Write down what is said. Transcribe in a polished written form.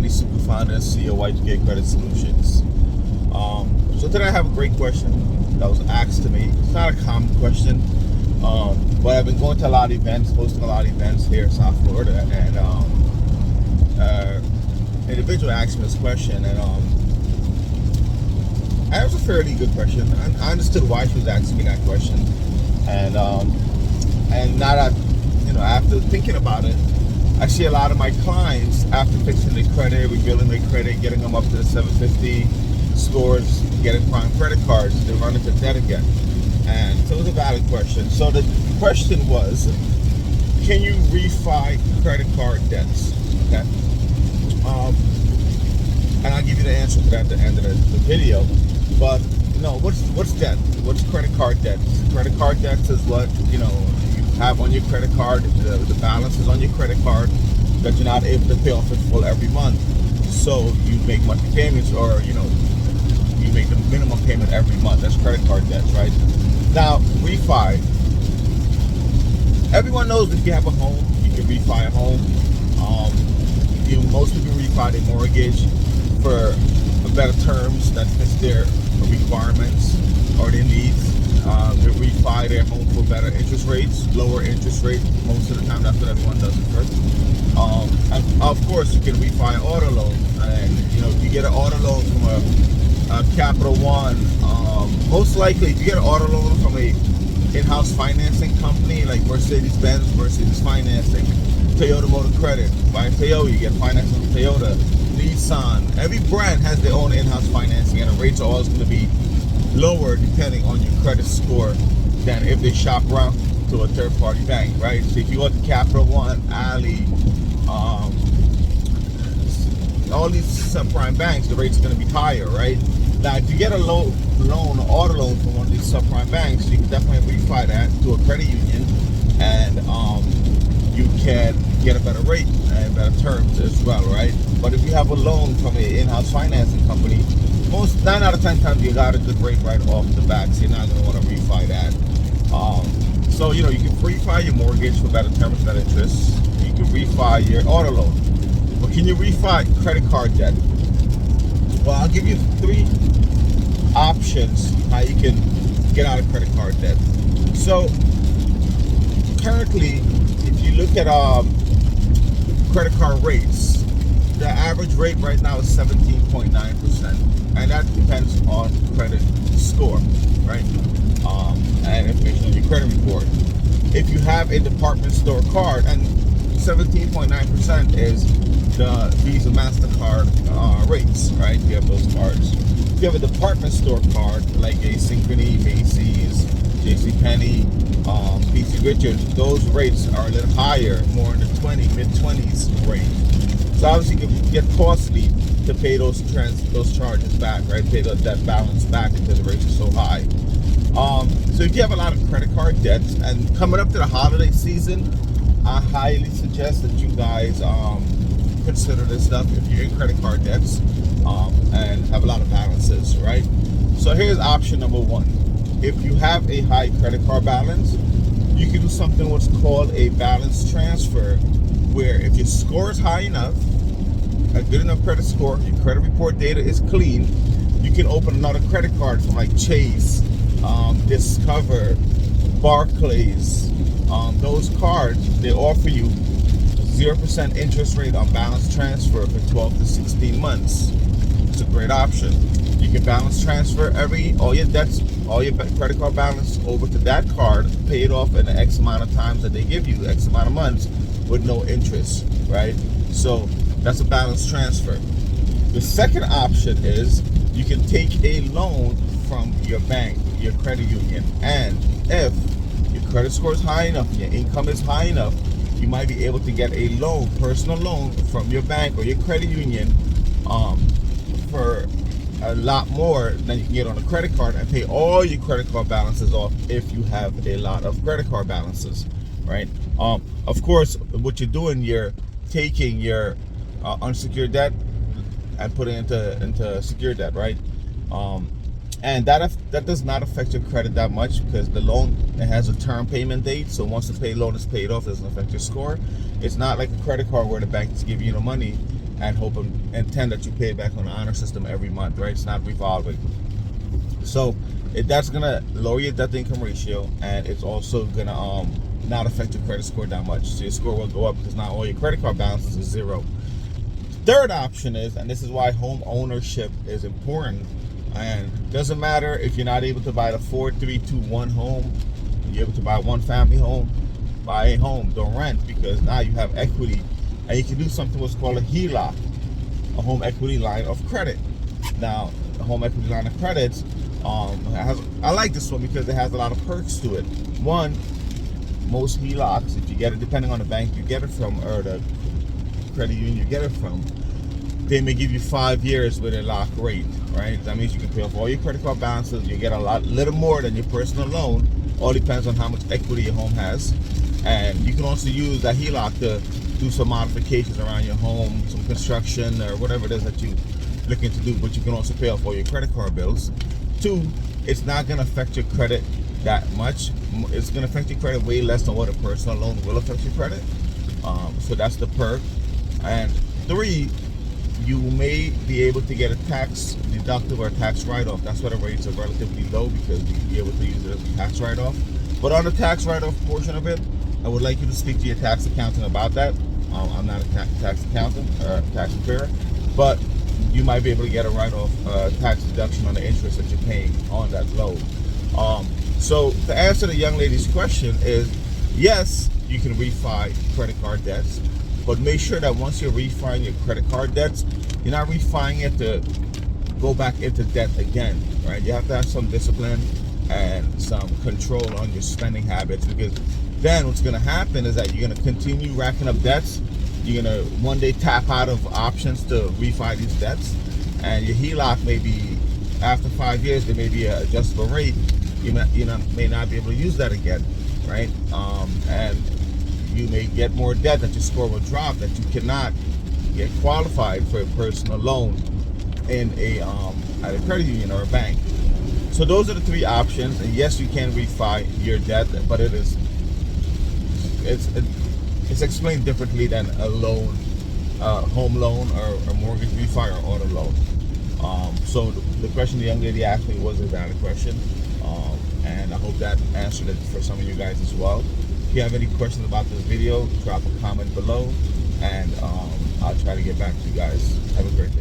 Danny, super founder and CEO of Y2K Credit Solutions. So today I have a great question that was asked to me. It's not a common question, but I've been going to a lot of events, hosting a lot of events here in South Florida, and an individual asked me this question, and it was a fairly good question. I understood why she was asking me that question, and now that after thinking about it, I see a lot of my clients, after fixing their credit, rebuilding their credit, getting them up to the 750 scores, getting prime credit cards, they run into debt again. And so it was a valid question. So the question was, can you refi credit card debts? Okay. And I'll give you the answer to that at the end of the video. But what's debt? What's credit card debts? Credit card debts is what you have on your credit card. The balance is on your credit card that you're not able to pay off in full every month. So you make monthly payments, or you make the minimum payment every month. That's credit card debts, right? Now, refi. Everyone knows if you have a home, you can refi a home. Most people refi their mortgage for better terms that fits their requirements or their needs. They refi their home for better interest rates, lower interest rates. Most of the time, that's what everyone does at first. And of course, you can refi an auto loan, and if you get an auto loan from a Capital One, most likely if you get an auto loan from a in-house financing company like Mercedes-Benz, Mercedes Financing, Toyota Motor Credit, by Toyota, you get financing from Toyota, Nissan. Every brand has their own in-house financing, and the rates are always going to be lower depending on your credit score than if they shop around to a third-party bank, right? So if you go to Capital One, Ali, all these subprime banks, the rates are going to be higher, right? Now, if you get a loan, auto loan from one of these subprime banks, you can definitely refi that to a credit union, and you can get a better rate and better terms as well, right? But if you have a loan from an in-house financing company, 9 out of 10 times you got a good rate right off the bat, so you're not going to want to refi that. So you can refi your mortgage for better terms, better interest. You can refi your auto loan. But can you refi credit card debt? Well, I'll give you 3 options how you can get out of credit card debt. So currently, if you look at credit card rates, the average rate right now is 17.9%, and that depends on credit score, right? And information on your credit report. If you have a department store card, and 17.9% is the Visa, MasterCard rates, right? You have those cards. If you have a department store card like a Synchrony, Macy's, JCPenney, PC Richards, those rates are a little higher, more in the mid-20s range. So obviously it can get costly to pay those charges back, right? Pay that balance back because the rates are so high. So if you have a lot of credit card debts, and coming up to the holiday season, I highly suggest that you guys consider this stuff if you're in credit card debts and have a lot of balances, right? So here's option number 1. If you have a high credit card balance, you can do something what's called a balance transfer, where if your score is high enough, a good enough credit score, your credit report data is clean, you can open another credit card from like Chase, Discover, Barclays. Those cards, they offer you 0% interest rate on balance transfer for 12 to 16 months. It's a great option. You can balance transfer all your credit card balance over to that card, pay it off in the X amount of times that they give you, X amount of months, with no interest, right? So that's a balance transfer. The second option is you can take a loan from your bank, your credit union, and if your credit score is high enough, your income is high enough, you might be able to get a loan, personal loan from your bank or your credit union for a lot more than you can get on a credit card, and pay all your credit card balances off if you have a lot of credit card balances, right? Of course, what you're doing, you're taking your unsecured debt and putting it into secured debt, right? And that does not affect your credit that much, because the loan, it has a term payment date. So once the loan is paid off, it doesn't affect your score. It's not like a credit card where the bank is giving you the money and hope and intend that you pay it back on the honor system every month, right? It's not revolving. So that's gonna lower your debt to income ratio, and it's also gonna not affect your credit score that much. So your score will go up because now all your credit card balances is zero. Third option is, and this is why home ownership is important, and it doesn't matter if you're not able to buy the 4-3-2-1 home, you're able to buy one family home, buy a home, don't rent, because now you have equity, and you can do something what's called a HELOC, a home equity line of credit. Now, the home equity line of credit, I like this one because it has a lot of perks to it. One, most HELOCs, if you get it, depending on the bank you get it from or the credit union you get it from, they may give you 5 years with a lock rate, right? That means you can pay off all your credit card balances. You get little more than your personal loan. All depends on how much equity your home has. And you can also use that HELOC to do some modifications around your home, some construction or whatever it is that you looking to do, but you can also pay off all your credit card bills. Two, it's not going to affect your credit that much. It's going to affect your credit way less than what a personal loan will affect your credit. So that's the perk. And three, you may be able to get a tax deductible or a tax write-off. That's why the rates are relatively low, because you'll be able to use it as a tax write-off. But on the tax write-off portion of it, I would like you to speak to your tax accountant about that. I'm not a tax accountant or tax preparer, but you might be able to get a write-off tax deduction on the interest that you're paying on that loan. So to answer the young lady's question is, yes, you can refi credit card debts, but make sure that once you're refining your credit card debts, you're not refining it to go back into debt again, right? You have to have some discipline and some control on your spending habits, because then what's going to happen is that you're going to continue racking up debts. You're going to one day tap out of options to refi these debts, and your HELOC may be, after 5 years, there may be an adjustable rate. You may not be able to use that again, right? And you may get more debt, that your score will drop, that you cannot get qualified for a personal loan in at a credit union or a bank. So those are the three options. And yes, you can refi your debt, but it's explained differently than a loan, home loan, or a mortgage refi or auto loan. So the question the young lady asked me was a valid question, and I hope that answered it for some of you guys as well. If you have any questions about this video, drop a comment below, and I'll try to get back to you guys. Have a great day.